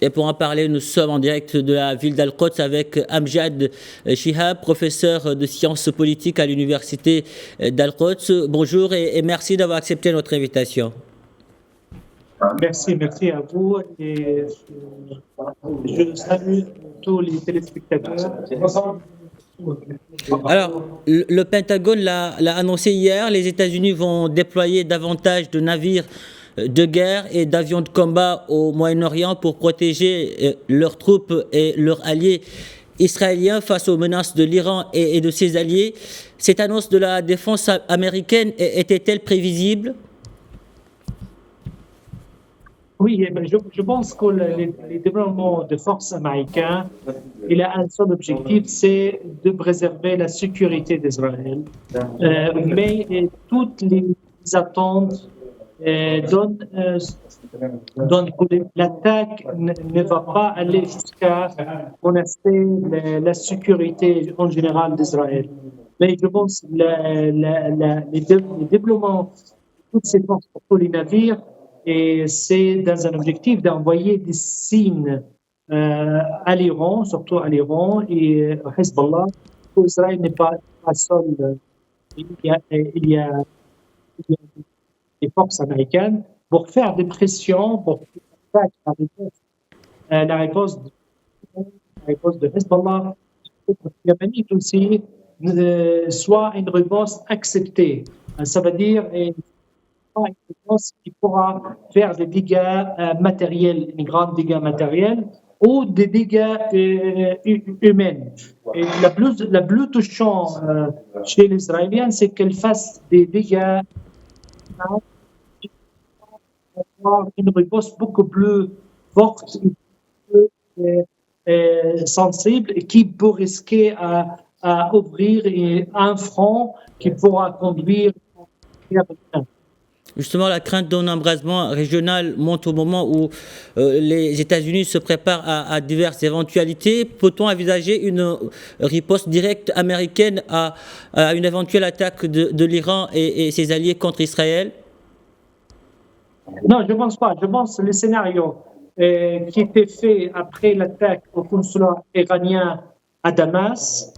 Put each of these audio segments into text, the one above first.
Et pour en parler, nous sommes en direct de la ville d'Al-Quds avec Amjad Chihab, professeur de sciences politiques à l'université d'Al-Quds. Bonjour et merci d'avoir accepté notre invitation. Merci à vous et je salue tous les téléspectateurs. Alors, le Pentagone l'a annoncé hier, les États-Unis vont déployer davantage de navires de guerre et d'avions de combat au Moyen-Orient pour protéger leurs troupes et leurs alliés israéliens face aux menaces de l'Iran et de ses alliés. Cette annonce de la défense américaine était-elle prévisible ? Oui, je pense que les développements de forces américains, il a un seul objectif, c'est de préserver la sécurité d'Israël. Mais toutes les attentes donnent que l'attaque ne va pas aller jusqu'à menacer la sécurité en général d'Israël. Mais je pense que les développements de toutes ces forces pour les navires, et c'est dans un objectif d'envoyer des signes à l'Iran, surtout à l'Iran et à Hezbollah, qu'Israël n'est pas seul. Il y a des forces américaines pour faire des pressions, pour faire la réponse de Hezbollah, Yéménite aussi, soit une réponse acceptée. Ça veut dire une réponse qui pourra faire des dégâts matériels, une grande dégâts matériels ou des dégâts humains. Et la plus touchant chez les Israéliens, c'est qu'elles fassent des dégâts, une réponse beaucoup plus forte, sensible, et qui peut risquer à ouvrir un front qui pourra conduire. Justement, la crainte d'un embrasement régional monte au moment où les États-Unis se préparent à diverses éventualités. Peut-on envisager une riposte directe américaine à une éventuelle attaque de l'Iran et ses alliés contre Israël ? Non, je ne pense pas. Je pense que le scénario qui était fait après l'attaque au consulat iranien à Damas,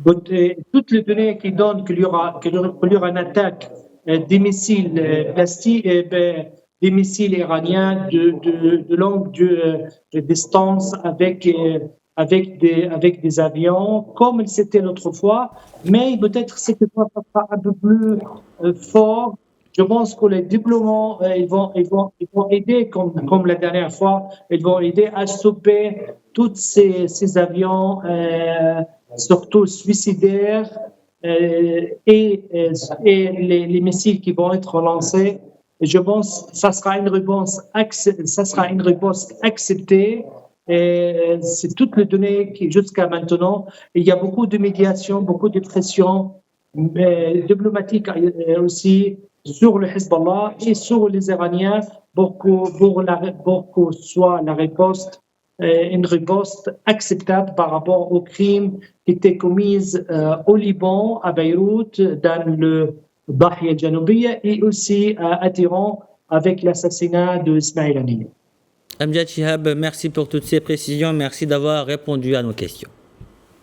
toutes les données qui donnent qu'il y aura une attaque des missiles plastiques, des missiles iraniens de longue distance avec des avions, comme c'était l'autre fois, mais peut-être que cette fois, ça sera un peu plus fort. Je pense que les diplômants, ils vont aider, comme la dernière fois, ils vont aider à stopper tous ces avions, surtout suicidaires, et les missiles qui vont être lancés. Je pense que ça sera une réponse acceptée. Et c'est toutes les données qui, jusqu'à maintenant, il y a beaucoup de médiation, beaucoup de pression diplomatique aussi sur le Hezbollah et sur les Iraniens pour que soit la riposte une riposte acceptable par rapport aux crimes qui étaient commis au Liban, à Beyrouth, dans le Dahia Janoubiya et aussi à Téhéran avec l'assassinat de Ismail Haniyeh. Amjad Chihab, merci pour toutes ces précisions. Merci d'avoir répondu à nos questions.